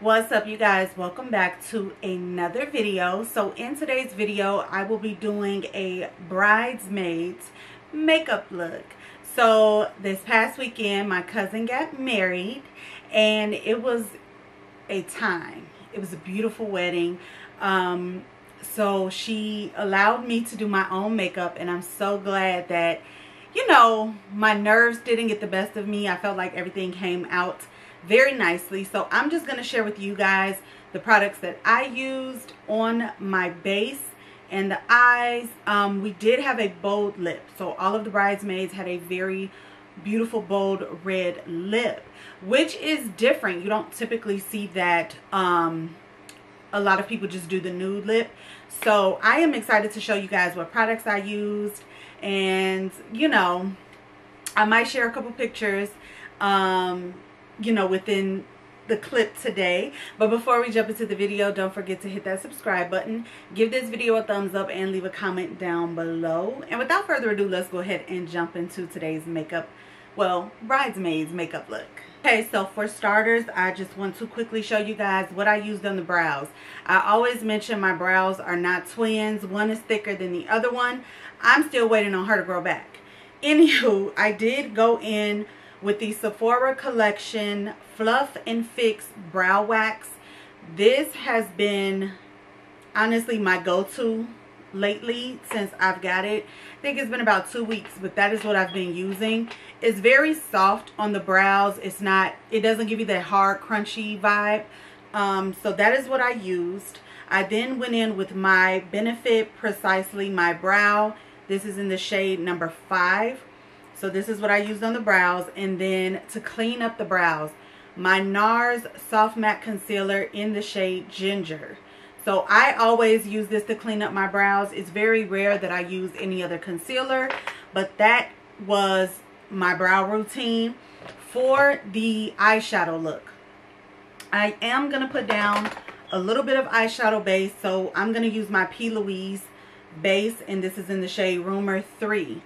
What's up, you guys? Welcome back to another video. So in today's video I will be doing a bridesmaid's makeup look. So this past weekend my cousin got married and it was a time. It was a beautiful wedding. So she allowed me to do my own makeup, and I'm so glad that, you know, my nerves didn't get the best of me. I felt like everything came out very nicely. So I'm just going to share with you guys the products that I used on my base and the eyes. We did have a bold lip, so all of the bridesmaids had a very beautiful bold red lip, which is different. You don't typically see that. A lot of people just do the nude lip. So I am excited to show you guys what products I used, and you know, I might share a couple pictures you know, within the clip today. But before we jump into the video, don't forget to hit that subscribe button, give this video a thumbs up, and leave a comment down below. And without further ado, let's go ahead and jump into today's makeup, well, bridesmaid's makeup look. Okay, so for starters, I just want to quickly show you guys what I used on the brows. I always mention my brows are not twins. One is thicker than the other one. I'm still waiting on her to grow back. Anywho, I did go in with the Sephora collection Fluff and Fix Brow Wax. This has been honestly my go-to lately since I've got it. I think it's been about 2 weeks, but that is what I've been using. It's very soft on the brows. It doesn't give you that hard crunchy vibe. So that is what I used. I then went in with my Benefit Precisely My Brow. This is in the shade number 5. So this is what I used on the brows. And then to clean up the brows, my Nars Soft Matte Concealer in the shade Ginger. So I always use this to clean up my brows. It's very rare that I use any other concealer, but that was my brow routine. For the eyeshadow look, I am going to put down a little bit of eyeshadow base. So I'm going to use my P. Louise base, and this is in the shade Rumor 3.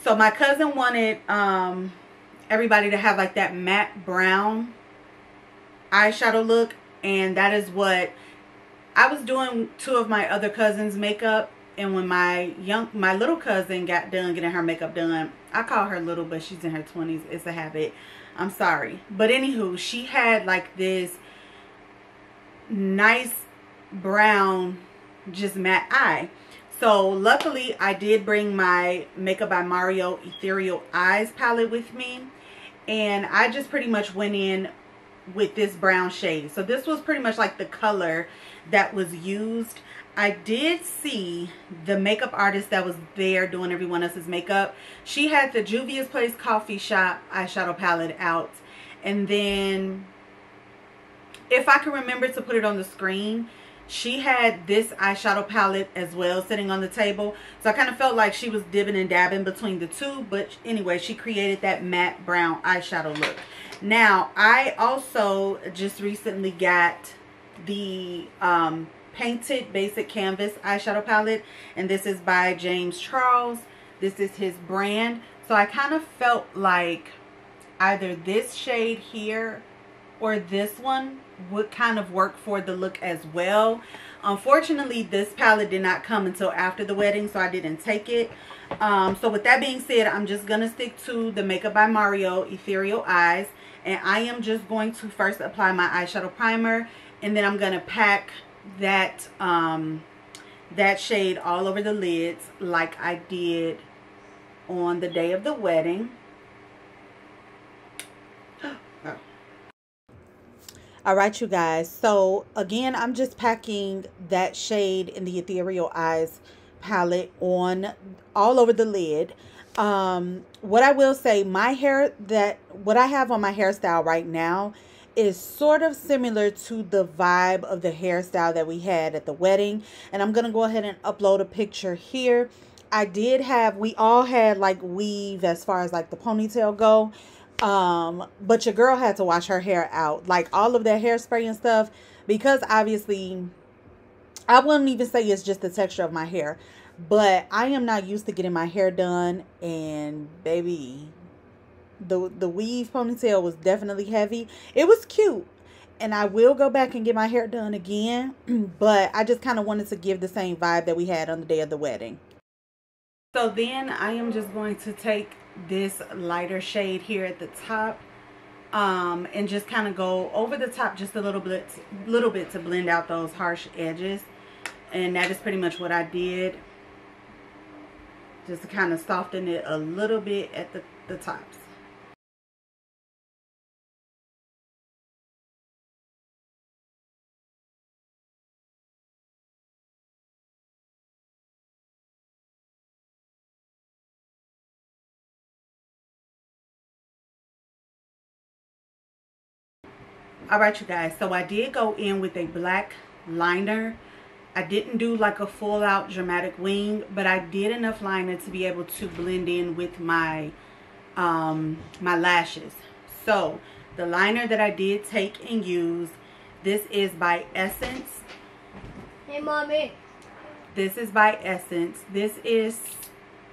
So my cousin wanted everybody to have like that matte brown eyeshadow look, and that is what I was doing. 2 of my other cousins' makeup, and when my little cousin got done getting her makeup done, I call her little, but she's in her 20s. It's a habit. I'm sorry. But anywho, she had like this nice brown, just matte eye. So luckily I did bring my Makeup by Mario Ethereal Eyes palette with me, and I just pretty much went in with this brown shade. So this was pretty much like the color that was used. I did see the makeup artist that was there doing everyone else's makeup. She had the Juvia's Place Coffee Shop eyeshadow palette out, and then if I can remember to put it on the screen, she had this eyeshadow palette as well sitting on the table. So I kind of felt like she was dibbing and dabbing between the two. But anyway, she created that matte brown eyeshadow look. Now, I also just recently got the Painted Basic Canvas eyeshadow palette. And this is by James Charles. This is his brand. So I kind of felt like either this shade here or this one would kind of work for the look as well. Unfortunately, this palette did not come until after the wedding, so I didn't take it. So with that being said, I'm just going to stick to the Makeup by Mario Ethereal Eyes. And I am just going to first apply my eyeshadow primer, and then I'm going to pack that, that shade all over the lids like I did on the day of the wedding. Alright, you guys, so again, I'm just packing that shade in the Ethereal Eyes palette on all over the lid. What I will say, what I have on my hairstyle right now is sort of similar to the vibe of the hairstyle that we had at the wedding. And I'm going to go ahead and upload a picture here. We all had like weave as far as like the ponytail go. But your girl had to wash her hair out, like all of that hairspray and stuff, because obviously I wouldn't even say it's just the texture of my hair, but I am not used to getting my hair done, and baby, the weave ponytail was definitely heavy. It was cute, And I will go back and get my hair done again, but I just kind of wanted to give the same vibe that we had on the day of the wedding. So then I am just going to take this lighter shade here at the top, and just kind of go over the top just a little bit to blend out those harsh edges. And that is pretty much what I did, just to kind of soften it a little bit at the tops. Alright, you guys, so I did go in with a black liner. I didn't do like a full out dramatic wing, but I did enough liner to be able to blend in with my my lashes. So the liner that I did take and use, this is by Essence. Hey, Mommy. This is by Essence. This is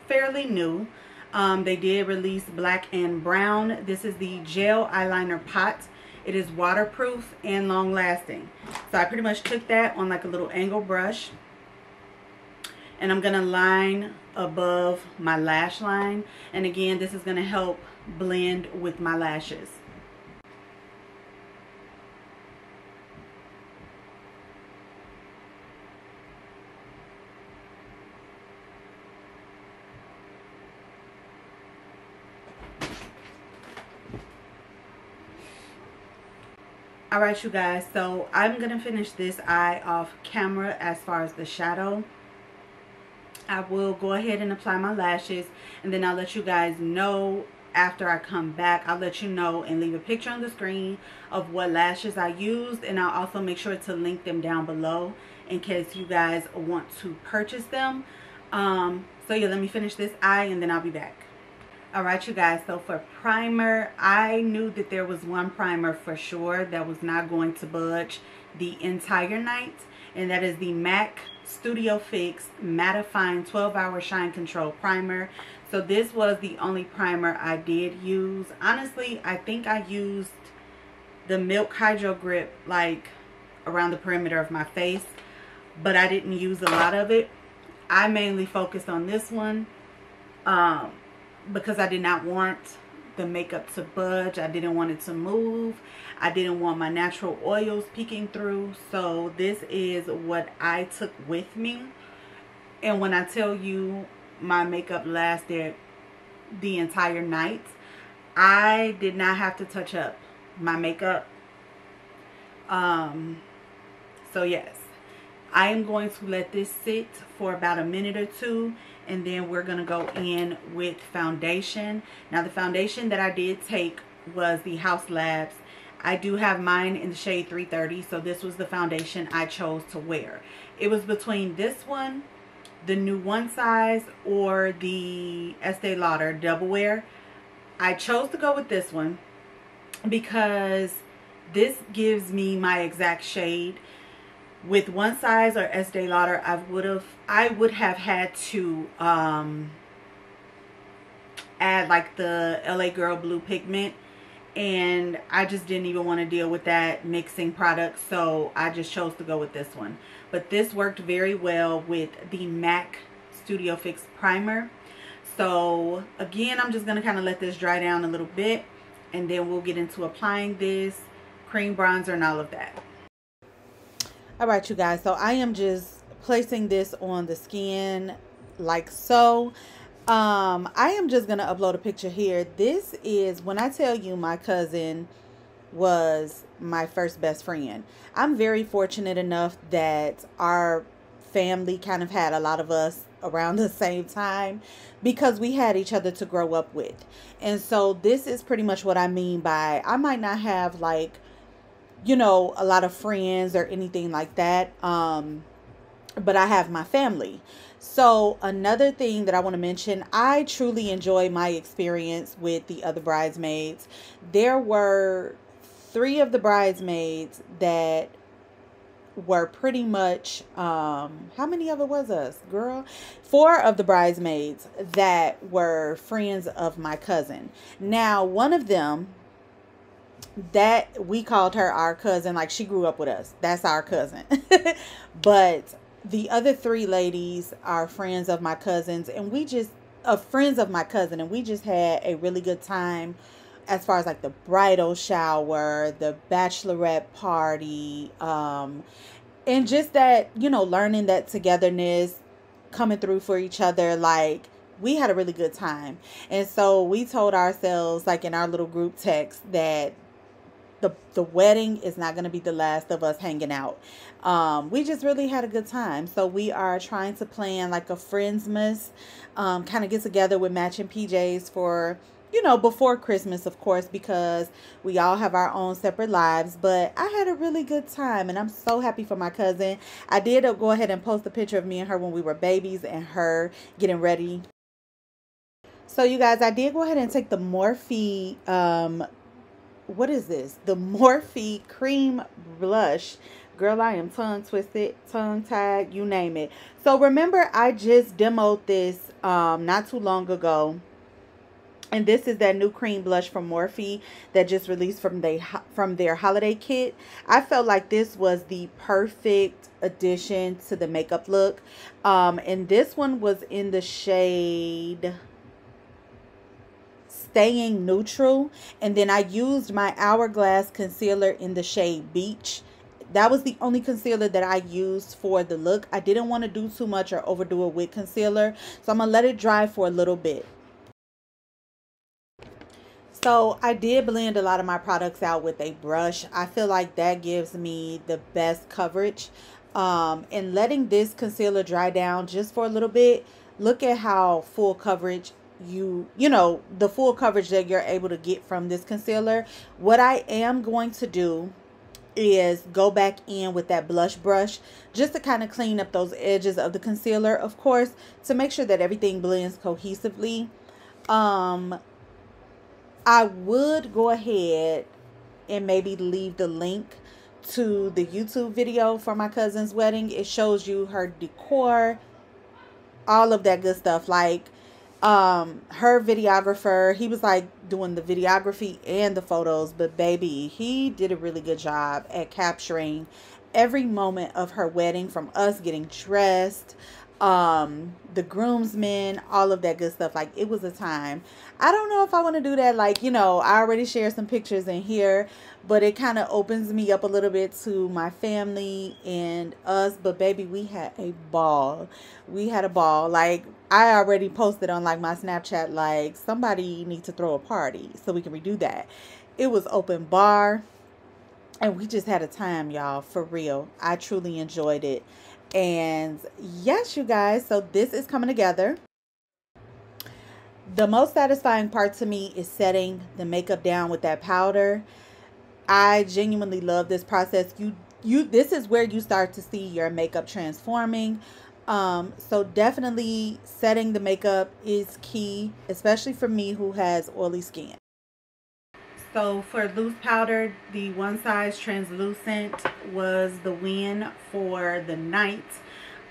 fairly new. They did release black and brown. This is the gel eyeliner pot. It is waterproof and long lasting. So I pretty much took that on like a little angle brush, and I'm gonna line above my lash line. And again, this is gonna help blend with my lashes. Alright, you guys, so I'm going to finish this eye off camera as far as the shadow. I will go ahead and apply my lashes, and then I'll let you guys know after I come back. I'll let you know and leave a picture on the screen of what lashes I used, and I'll also make sure to link them down below in case you guys want to purchase them. So yeah, let me finish this eye and then I'll be back. Alright, you guys, so for primer, I knew that there was one primer for sure that was not going to budge the entire night, and that is the MAC Studio Fix Mattifying 12-Hour Shine Control Primer. So this was the only primer I did use. Honestly, I think I used the Milk Hydro Grip like around the perimeter of my face, but I didn't use a lot of it. I mainly focused on this one because I did not want the makeup to budge. I didn't want it to move. I didn't want my natural oils peeking through. So this is what I took with me. And when I tell you my makeup lasted the entire night, I did not have to touch up my makeup. So yes, I am going to let this sit for about a minute or two, and then we're going to go in with foundation. Now the foundation that I did take was the Haus Labs. I do have mine in the shade 330, so this was the foundation I chose to wear. It was between this one, the new one size, or the Estee Lauder Double Wear. I chose to go with this one because this gives me my exact shade. With one size or Estee Lauder, I would have had to add like the LA Girl Blue pigment, and I just didn't even want to deal with that mixing product, so I just chose to go with this one. But this worked very well with the MAC Studio Fix primer. So again, I'm just going to kind of let this dry down a little bit, and then we'll get into applying this cream bronzer and all of that. Alright, you guys, so I am just placing this on the skin like so. I am just going to upload a picture here. This is, when I tell you my cousin was my first best friend, I'm very fortunate enough that our family kind of had a lot of us around the same time because we had each other to grow up with. And so this is pretty much what I mean by, I might not have like, you know, a lot of friends or anything like that, but I have my family. So another thing that I want to mention, I truly enjoy my experience with the other bridesmaids. There were 3 of the bridesmaids that were pretty much, how many of it was us, girl? 4 of the bridesmaids that were friends of my cousin. Now, one of them that we called her our cousin. Like, she grew up with us. That's our cousin. But the other three ladies are friends of my cousins, and we just friends of my cousin, and we just had a really good time as far as like the bridal shower, the bachelorette party, and just that, you know, learning that togetherness, coming through for each other. Like, we had a really good time. And so we told ourselves, like in our little group text, that the wedding is not going to be the last of us hanging out. We just really had a good time. So we are trying to plan like a Friendsmas, kind of get together with matching PJs for, you know, before Christmas, of course, because we all have our own separate lives. But I had a really good time, and I'm so happy for my cousin. I did go ahead and post a picture of me and her when we were babies and her getting ready. So you guys, I did go ahead and take the Morphe, what is this? The Morphe Cream Blush. Girl, I am tongue twisted, tongue tied, you name it. So remember, I just demoed this not too long ago. And this is that new cream blush from Morphe that just released from their holiday kit. I felt like this was the perfect addition to the makeup look. And this one was in the shade Staying Neutral. And then I used my Hourglass concealer in the shade Beach. That was the only concealer that I used for the look. I didn't want to do too much or overdo it with concealer, so I'm going to let it dry for a little bit. So I did blend a lot of my products out with a brush. I feel like that gives me the best coverage. And letting this concealer dry down just for a little bit, look at how full coverage you know, the full coverage that you're able to get from this concealer. What I am going to do is go back in with that blush brush just to kind of clean up those edges of the concealer, of course, to make sure that everything blends cohesively. I would go ahead and maybe leave the link to the YouTube video for my cousin's wedding. It shows you her decor, all of that good stuff. Like, her videographer, he was like doing the videography and the photos, but baby, he did a really good job at capturing every moment of her wedding, from us getting dressed, the groomsmen, all of that good stuff. Like, it was a time. I don't know if I want to do that. Like, you know, I already shared some pictures in here, but it kind of opens me up a little bit to my family and us. But baby, we had a ball. We had a ball. Like, I already posted on like my Snapchat, like, somebody needs to throw a party so we can redo that. It was open bar, and we just had a time, y'all, for real. I truly enjoyed it. And yes, you guys, so this is coming together. The most satisfying part to me is setting the makeup down with that powder. I genuinely love this process. This is where you start to see your makeup transforming. So definitely setting the makeup is key, especially for me who has oily skin. So for loose powder, the One Size Translucent was the win for the night.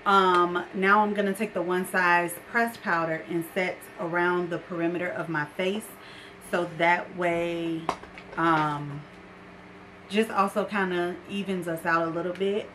Now I'm going to take the One Size pressed powder and set around the perimeter of my face. So that way, just also kind of evens us out a little bit.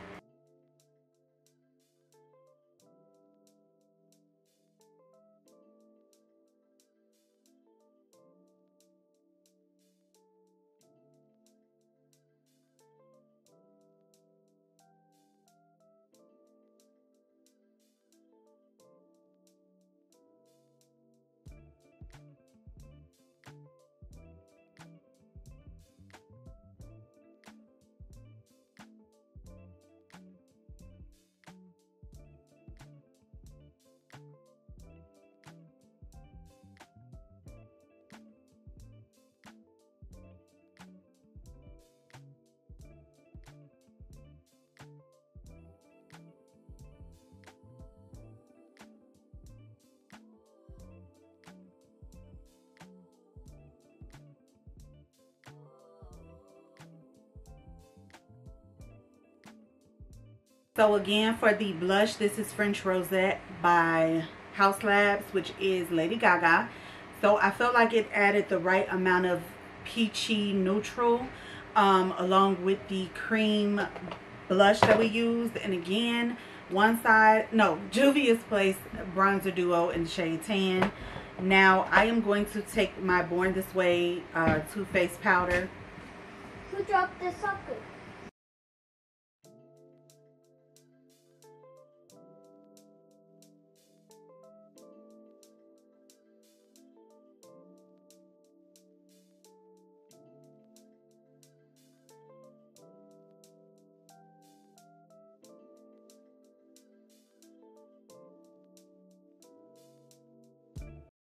So again, for the blush, this is French Rosette by Haus, which is Lady Gaga. So I felt like it added the right amount of peachy neutral, along with the cream blush that we used. And again, one side, no, Juvia's Place bronzer duo in the shade tan. Now I am going to take my Born This Way Too Faced powder. Who dropped the socket?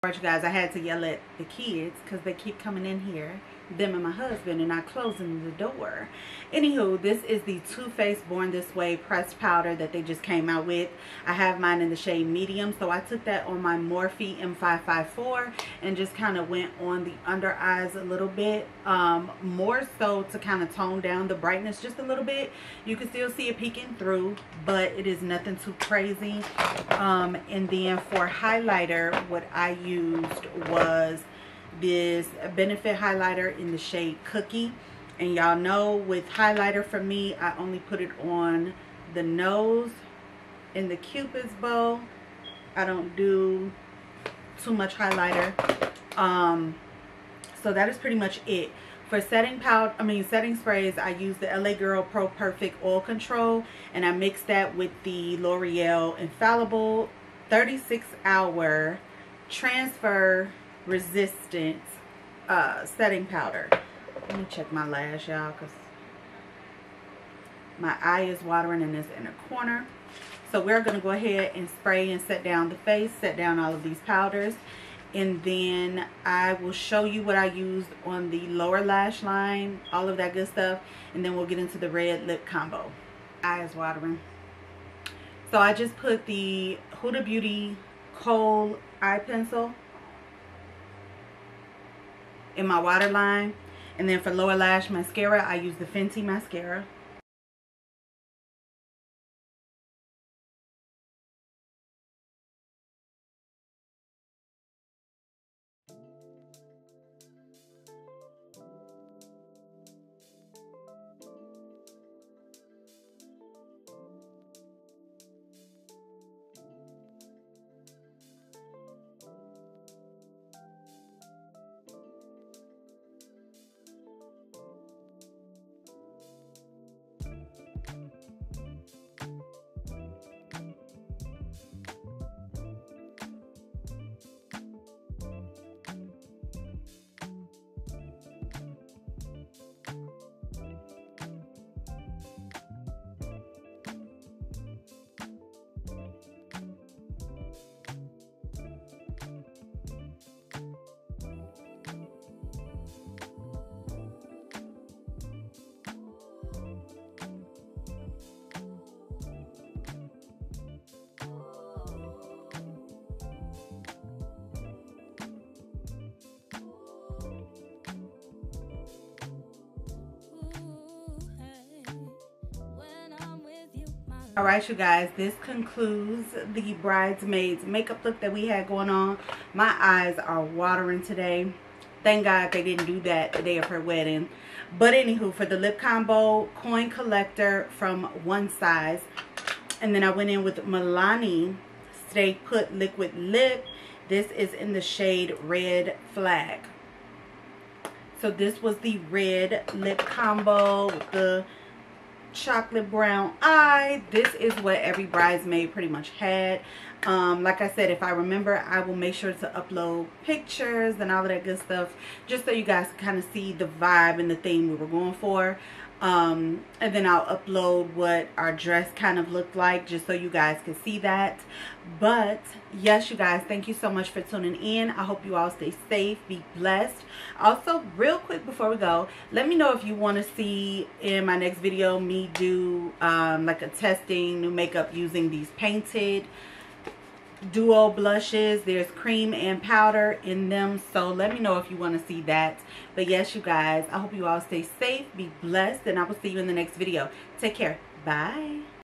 Alright, you guys, I had to yell at the kids because they keep coming in here, them and my husband, and not closing the door. Anywho, this is the Too Faced Born This Way pressed powder that they just came out with. I have mine in the shade medium, so I took that on my Morphe M554 and just kind of went on the under eyes a little bit, more so to kind of tone down the brightness just a little bit. You can still see it peeking through, but it is nothing too crazy. And then for highlighter, what I used was this Benefit highlighter in the shade Cookie. And y'all know with highlighter, for me, I only put it on the nose and the Cupid's bow. I don't do too much highlighter. So that is pretty much it. For setting powder, setting sprays, I use the LA Girl Pro Perfect Oil Control, and I mix that with the L'Oreal Infallible 36-hour transfer resistant setting powder. Let me check my lash, y'all, because my eye is watering in this inner corner. So we're going to go ahead and spray and set down the face, set down all of these powders. And then I will show you what I used on the lower lash line, all of that good stuff. And then we'll get into the red lip combo. Eye is watering. So I just put the Huda Beauty Kohl eye pencil in my waterline. And then for lower lash mascara, I use the Fenty mascara. Alright, you guys, this concludes the Bridesmaids makeup look that we had going on. My eyes are watering today. Thank God they didn't do that the day of her wedding. But anywho, for the lip combo, coin collector from One Size. And then I went in with Milani Stay Put Liquid Lip. This is in the shade Red Flag. So this was the red lip combo with the chocolate brown eye. This is what every bridesmaid pretty much had. Like I said, if I remember, I will make sure to upload pictures and all of that good stuff, just so you guys can kind of see the vibe and the theme we were going for. And then I'll upload what our dress kind of looked like, just so you guys can see that. But yes, you guys, thank you so much for tuning in. I hope you all stay safe, be blessed. Also, real quick before we go, let me know if you want to see in my next video me do like a testing new makeup using these painted duo blushes. There's cream and powder in them, so let me know if you want to see that. But yes, you guys, I hope you all stay safe, be blessed, and I will see you in the next video. Take care. Bye.